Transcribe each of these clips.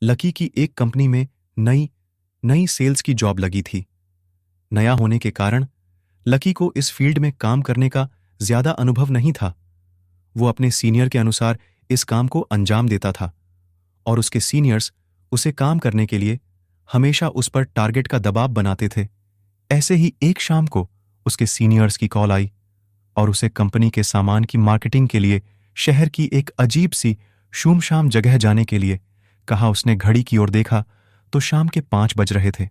Lucky की एक company में नई नई सेल्स की जॉब लगी थी। नया होने के कारण लकी को इस फील्ड में काम करने का ज्यादा अनुभव नहीं था। वो अपने सीनियर के अनुसार इस काम को अंजाम देता था और उसके सीनियर्स उसे काम करने के लिए हमेशा उस पर टारगेट का दबाव बनाते थे। ऐसे ही एक शाम को उसके सीनियर्स की कॉल आई और उसे कंपनी के सामान की मार्केटिंग के लिए शहर की एक अजीब सी शुमशाम जगह जाने के लिए कहा। उसने घड़ी की ओर देखा तो शाम के 5 बज रहे थे।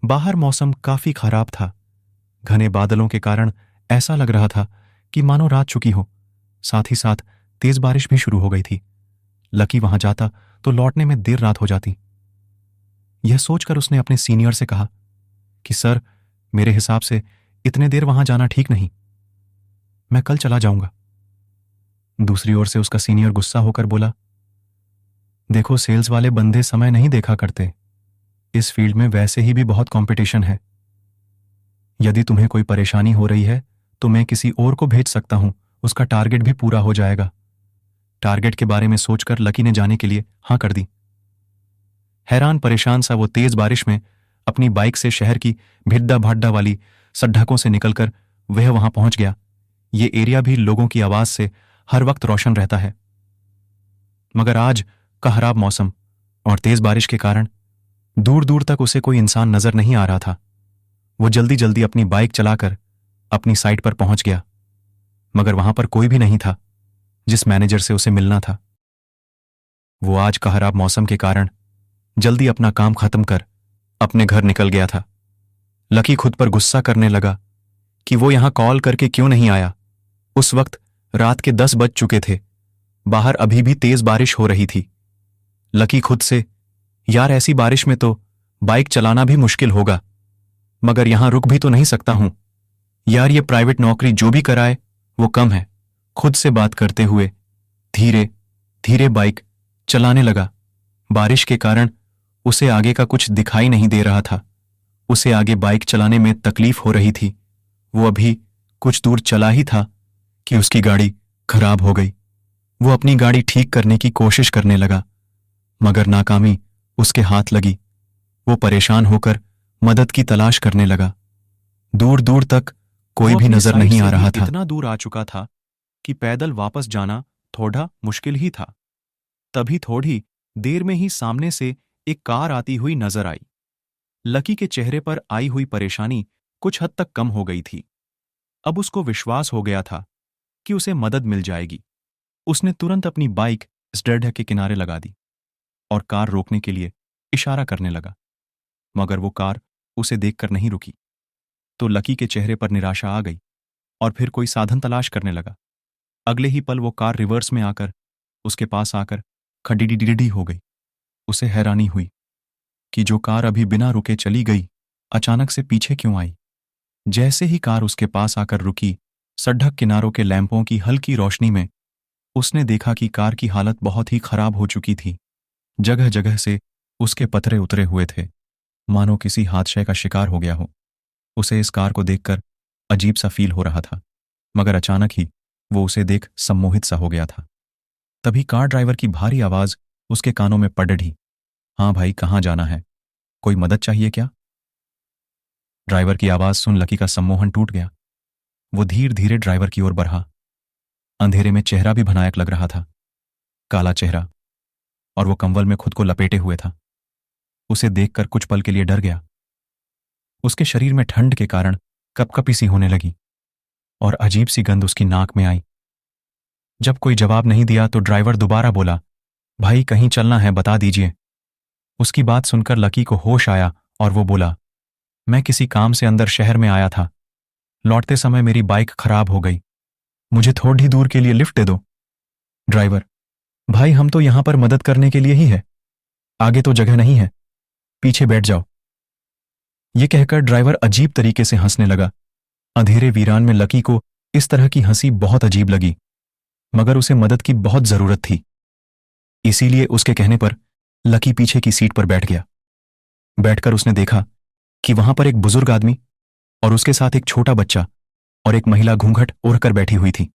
बाहर मौसम काफी खराब था। घने बादलों के कारण ऐसा लग रहा था कि मानो रात चुकी हो। साथ ही साथ तेज बारिश भी शुरू हो गई थी। लकी वहां जाता तो लौटने में देर रात हो जाती। यह सोचकर उसने अपने सीनियर से कहा कि सर, मेरे हिसाब से इतने देर वहां जाना ठीक नहीं, मैं कल चला जाऊंगा। दूसरी ओर से उसका सीनियर गुस्सा होकर बोला, देखो, सेल्स वाले बंदे समय नहीं देखा करते। इस फील्ड में वैसे ही भी बहुत कंपटीशन है। यदि तुम्हें कोई परेशानी हो रही है तो मैं किसी और को भेज सकता हूं, उसका टारगेट भी पूरा हो जाएगा। टारगेट के बारे में सोचकर लकी ने जाने के लिए हां कर दी। हैरान परेशान सा वो तेज बारिश में अपनी बाइक से शहर की भिड्डा भाड्डा वाली सड़कों से निकलकर वह वहां पहुंच गया। ये एरिया भी लोगों की आवाज से हर वक्त रोशन रहता है, मगर आज का खराब मौसम और तेज बारिश के कारण दूर दूर तक उसे कोई इंसान नजर नहीं आ रहा था। वो जल्दी जल्दी अपनी बाइक चलाकर अपनी साइट पर पहुंच गया, मगर वहां पर कोई भी नहीं था जिस मैनेजर से उसे मिलना था। वो आज का खराब मौसम के कारण जल्दी अपना काम खत्म कर अपने घर निकल गया था। लकी खुद पर गुस्सा करने लगा कि वो यहां कॉल करके क्यों नहीं आया। उस वक्त रात के 10 बज चुके थे। बाहर अभी भी तेज बारिश हो रही थी। लकी खुद से, यार ऐसी बारिश में तो बाइक चलाना भी मुश्किल होगा, मगर यहां रुक भी तो नहीं सकता हूं। यार ये प्राइवेट नौकरी जो भी कराए वो कम है। खुद से बात करते हुए धीरे धीरे बाइक चलाने लगा। बारिश के कारण उसे आगे का कुछ दिखाई नहीं दे रहा था। उसे आगे बाइक चलाने में तकलीफ हो रही थी। वो अभी कुछ दूर चला ही था कि उसकी गाड़ी खराब हो गई। वो अपनी गाड़ी ठीक करने की कोशिश करने लगा, मगर नाकामी उसके हाथ लगी। वो परेशान होकर मदद की तलाश करने लगा। दूर दूर तक कोई भी नजर नहीं आ रहा था। इतना दूर आ चुका था कि पैदल वापस जाना थोड़ा मुश्किल ही था। तभी थोड़ी देर में ही सामने से एक कार आती हुई नजर आई। लकी के चेहरे पर आई हुई परेशानी कुछ हद तक कम हो गई थी। अब उसको विश्वास हो गया था कि उसे मदद मिल जाएगी। उसने तुरंत अपनी बाइक स्टैंड के किनारे लगा दी और कार रोकने के लिए इशारा करने लगा, मगर वो कार उसे देखकर नहीं रुकी। तो लकी के चेहरे पर निराशा आ गई और फिर कोई साधन तलाश करने लगा। अगले ही पल वो कार रिवर्स में आकर उसके पास आकर खड़ी हो गई। उसे हैरानी हुई कि जो कार अभी बिना रुके चली गई, अचानक से पीछे क्यों आई। जैसे ही कार उसके पास आकर रुकी, सड़क किनारों के लैंपों की हल्की रोशनी में उसने देखा कि कार की हालत बहुत ही खराब हो चुकी थी। जगह जगह से उसके पतरे उतरे हुए थे, मानो किसी हादसे का शिकार हो गया हो। उसे इस कार को देखकर अजीब सा फील हो रहा था, मगर अचानक ही वो उसे देख सम्मोहित सा हो गया था। तभी कार ड्राइवर की भारी आवाज उसके कानों में पड़ ढी। हाँ भाई, कहाँ जाना है? कोई मदद चाहिए क्या? ड्राइवर की आवाज सुन लकी का सम्मोहन टूट गया। वो धीरे धीरे ड्राइवर की ओर बढ़ा। अंधेरे में चेहरा भी भयानक लग रहा था, काला चेहरा, और वो कंबल में खुद को लपेटे हुए था। उसे देखकर कुछ पल के लिए डर गया। उसके शरीर में ठंड के कारण कपकपी सी होने लगी और अजीब सी गंध उसकी नाक में आई। जब कोई जवाब नहीं दिया तो ड्राइवर दोबारा बोला, भाई कहीं चलना है, बता दीजिए। उसकी बात सुनकर लकी को होश आया और वो बोला, मैं किसी काम से अंदर शहर में आया था। लौटते समय मेरी बाइक खराब हो गई, मुझे थोड़ी दूर के लिए लिफ्ट दे दो। ड्राइवर, भाई हम तो यहां पर मदद करने के लिए ही है, आगे तो जगह नहीं है, पीछे बैठ जाओ। ये कहकर ड्राइवर अजीब तरीके से हंसने लगा। अंधेरे वीरान में लकी को इस तरह की हंसी बहुत अजीब लगी, मगर उसे मदद की बहुत जरूरत थी। इसीलिए उसके कहने पर लकी पीछे की सीट पर बैठ गया। बैठकर उसने देखा कि वहां पर एक बुजुर्ग आदमी और उसके साथ एक छोटा बच्चा और एक महिला घूंघट ओढ़कर बैठी हुई थी।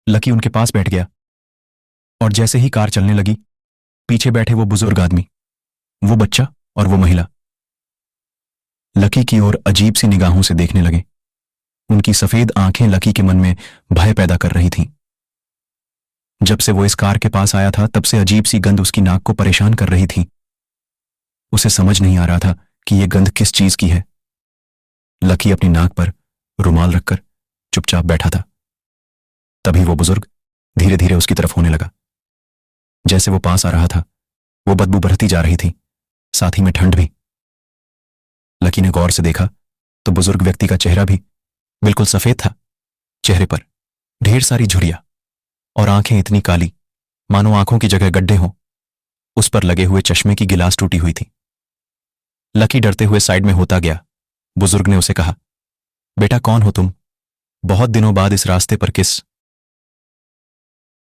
लकी उनके पास बैठ गया और जैसे ही कार चलने लगी, पीछे बैठे वो बुजुर्ग आदमी, वो बच्चा और वो महिला लकी की ओर अजीब सी निगाहों से देखने लगे। उनकी सफेद आंखें लकी के मन में भय पैदा कर रही थीं। जब से वो इस कार के पास आया था तब से अजीब सी गंध उसकी नाक को परेशान कर रही थी। उसे समझ नहीं आ रहा था कि यह गंध किस चीज की है। लकी अपनी नाक पर रुमाल रखकर चुपचाप बैठा था। तभी वो बुजुर्ग धीरे धीरे उसकी तरफ होने लगा। जैसे वो पास आ रहा था वो बदबू बढ़ती जा रही थी, साथ ही में ठंड भी। लकी ने गौर से देखा तो बुजुर्ग व्यक्ति का चेहरा भी बिल्कुल सफेद था। चेहरे पर ढेर सारी झुर्रियां और आंखें इतनी काली मानो आंखों की जगह गड्ढे हों। उस पर लगे हुए चश्मे की गिलास टूटी हुई थी। लकी डरते हुए साइड में होता गया। बुजुर्ग ने उसे कहा, बेटा कौन हो तुम? बहुत दिनों बाद इस रास्ते पर किस